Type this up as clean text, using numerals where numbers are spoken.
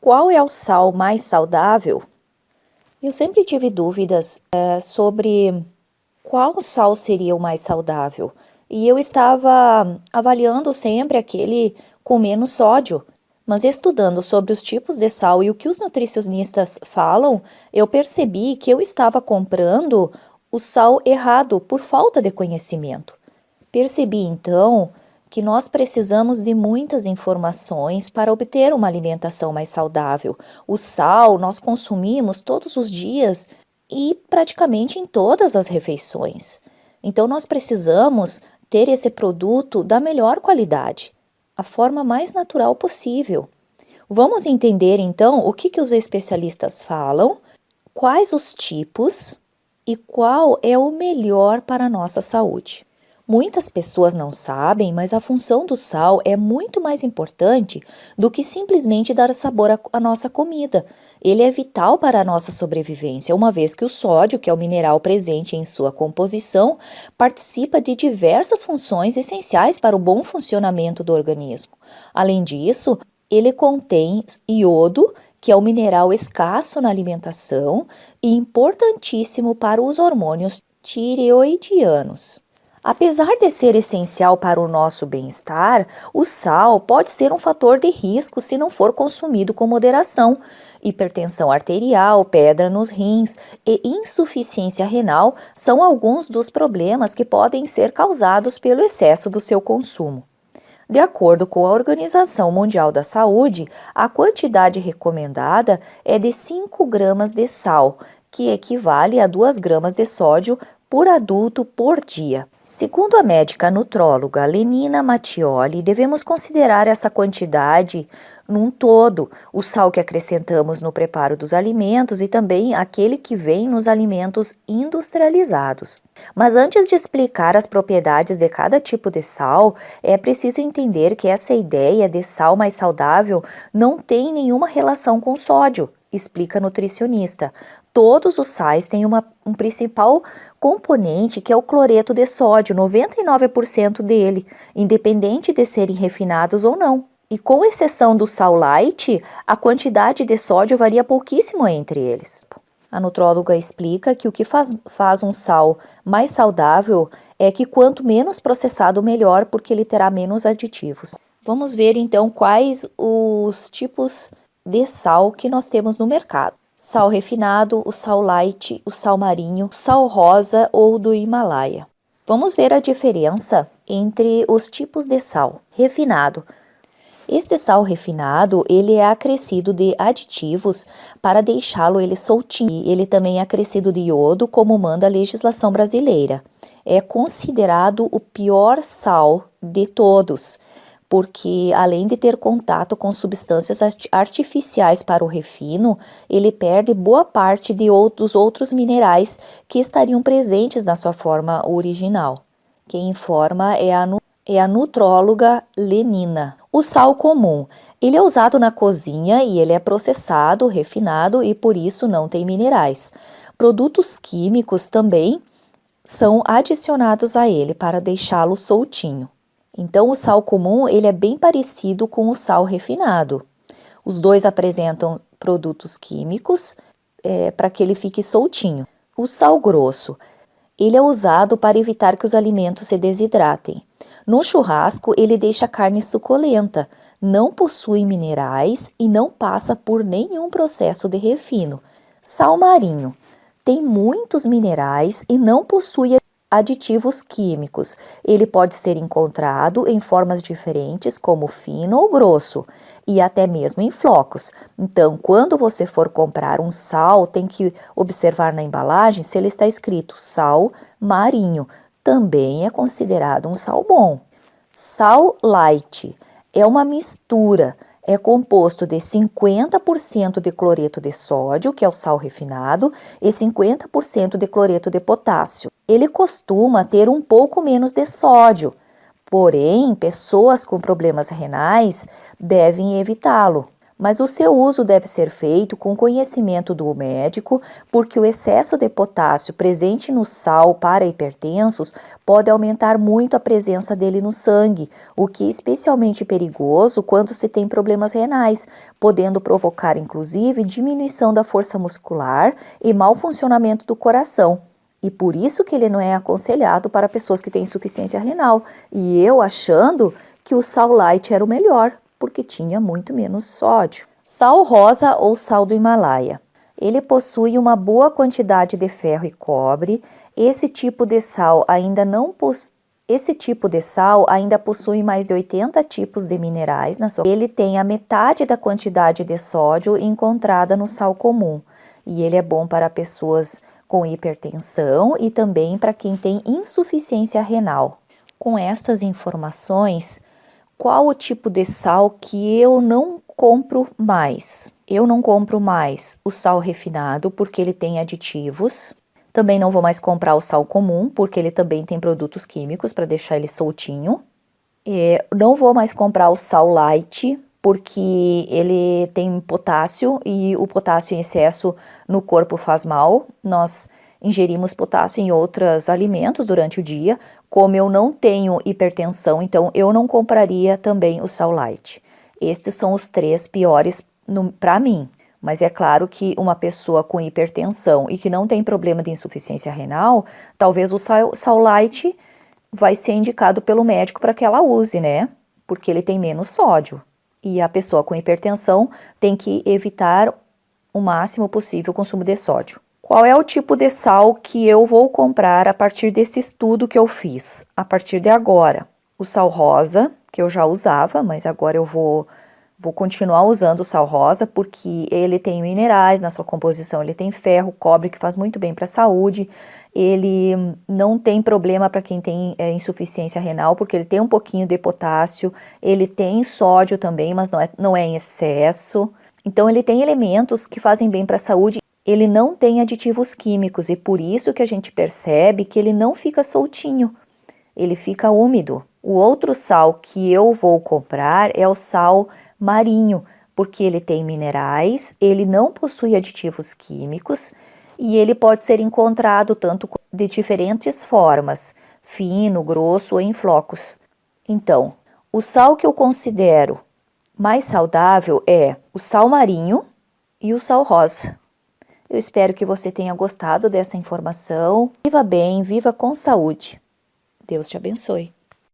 Qual é o sal mais saudável? Eu sempre tive dúvidas sobre qual sal seria o mais saudável. E eu estava avaliando sempre aquele com menos sódio. Mas estudando sobre os tipos de sal e o que os nutricionistas falam, eu percebi que eu estava comprando o sal errado por falta de conhecimento. Percebi então que nós precisamos de muitas informações para obter uma alimentação mais saudável. O sal nós consumimos todos os dias e praticamente em todas as refeições. Então nós precisamos ter esse produto da melhor qualidade, a forma mais natural possível. Vamos entender então o que os especialistas falam, quais os tipos e qual é o melhor para a nossa saúde. Muitas pessoas não sabem, mas a função do sal é muito mais importante do que simplesmente dar sabor à nossa comida. Ele é vital para a nossa sobrevivência, uma vez que o sódio, que é o mineral presente em sua composição, participa de diversas funções essenciais para o bom funcionamento do organismo. Além disso, ele contém iodo, que é um mineral escasso na alimentação e importantíssimo para os hormônios tireoidianos. Apesar de ser essencial para o nosso bem-estar, o sal pode ser um fator de risco se não for consumido com moderação. Hipertensão arterial, pedra nos rins e insuficiência renal são alguns dos problemas que podem ser causados pelo excesso do seu consumo. De acordo com a Organização Mundial da Saúde, a quantidade recomendada é de 5 gramas de sal, que equivale a 2 gramas de sódio por adulto por dia. Segundo a médica nutróloga Lenina Mattioli, devemos considerar essa quantidade num todo, o sal que acrescentamos no preparo dos alimentos e também aquele que vem nos alimentos industrializados. Mas antes de explicar as propriedades de cada tipo de sal, é preciso entender que essa ideia de sal mais saudável não tem nenhuma relação com sódio, explica a nutricionista. Todos os sais têm um principal componente que é o cloreto de sódio, 99% dele, independente de serem refinados ou não. E com exceção do sal light, a quantidade de sódio varia pouquíssimo entre eles. A nutróloga explica que o que faz um sal mais saudável é que quanto menos processado, melhor, porque ele terá menos aditivos. Vamos ver então quais os tipos de sal que nós temos no mercado. Sal refinado, o sal light, o sal marinho, o sal rosa ou do Himalaia. Vamos ver a diferença entre os tipos de sal. Refinado. Este sal refinado, ele é acrescido de aditivos para deixá-lo ele soltinho. Ele também é acrescido de iodo, como manda a legislação brasileira. É considerado o pior sal de todos, porque além de ter contato com substâncias artificiais para o refino, ele perde boa parte dos outros minerais que estariam presentes na sua forma original. Quem informa é a nutróloga Lenina. O sal comum, ele é usado na cozinha e ele é processado, refinado e por isso não tem minerais. Produtos químicos também são adicionados a ele para deixá-lo soltinho. Então, o sal comum ele é bem parecido com o sal refinado. Os dois apresentam produtos químicos para que ele fique soltinho. O sal grosso, ele é usado para evitar que os alimentos se desidratem. No churrasco, ele deixa a carne suculenta, não possui minerais e não passa por nenhum processo de refino. Sal marinho, tem muitos minerais e não possui aditivos químicos. Ele pode ser encontrado em formas diferentes, como fino ou grosso, e até mesmo em flocos. Então, quando você for comprar um sal, tem que observar na embalagem se ele está escrito sal marinho. Também é considerado um sal bom. Sal light é uma mistura. É composto de 50% de cloreto de sódio, que é o sal refinado, e 50% de cloreto de potássio. Ele costuma ter um pouco menos de sódio, porém, pessoas com problemas renais devem evitá-lo. mas o seu uso deve ser feito com conhecimento do médico, porque o excesso de potássio presente no sal para hipertensos pode aumentar muito a presença dele no sangue, o que é especialmente perigoso quando se tem problemas renais, podendo provocar inclusive diminuição da força muscular e mau funcionamento do coração. E por isso que ele não é aconselhado para pessoas que têm insuficiência renal. E eu achando que o sal light era o melhor, porque tinha muito menos sódio. Sal rosa ou sal do Himalaia. Ele possui uma boa quantidade de ferro e cobre. Esse tipo de sal ainda possui mais de 80 tipos de minerais na sua. Ele tem a metade da quantidade de sódio encontrada no sal comum. E ele é bom para pessoas com hipertensão e também para quem tem insuficiência renal. Com estas informações, qual o tipo de sal que eu não compro mais? Eu não compro mais o sal refinado porque ele tem aditivos. Também não vou mais comprar o sal comum porque ele também tem produtos químicos para deixar ele soltinho. Não vou mais comprar o sal light porque ele tem potássio e o potássio em excesso no corpo faz mal. Nós ingerimos potássio em outros alimentos durante o dia. Como eu não tenho hipertensão, então eu não compraria também o sal light. Estes são os 3 piores para mim. Mas é claro que uma pessoa com hipertensão e que não tem problema de insuficiência renal, talvez o sal light vai ser indicado pelo médico para que ela use, né? Porque ele tem menos sódio. E a pessoa com hipertensão tem que evitar o máximo possível o consumo de sódio. Qual é o tipo de sal que eu vou comprar a partir desse estudo que eu fiz? A partir de agora, o sal rosa, que eu já usava, mas agora eu vou continuar usando o sal rosa porque ele tem minerais na sua composição, ele tem ferro, cobre, que faz muito bem para a saúde, ele não tem problema para quem tem insuficiência renal, porque ele tem um pouquinho de potássio, ele tem sódio também, mas não é em excesso. Então ele tem elementos que fazem bem para a saúde, ele não tem aditivos químicos e por isso que a gente percebe que ele não fica soltinho, ele fica úmido. O outro sal que eu vou comprar é o sal marinho, porque ele tem minerais, ele não possui aditivos químicos e ele pode ser encontrado tanto de diferentes formas, fino, grosso ou em flocos. Então, o sal que eu considero mais saudável é o sal marinho e o sal rosa. Eu espero que você tenha gostado dessa informação. Viva bem, viva com saúde. Deus te abençoe.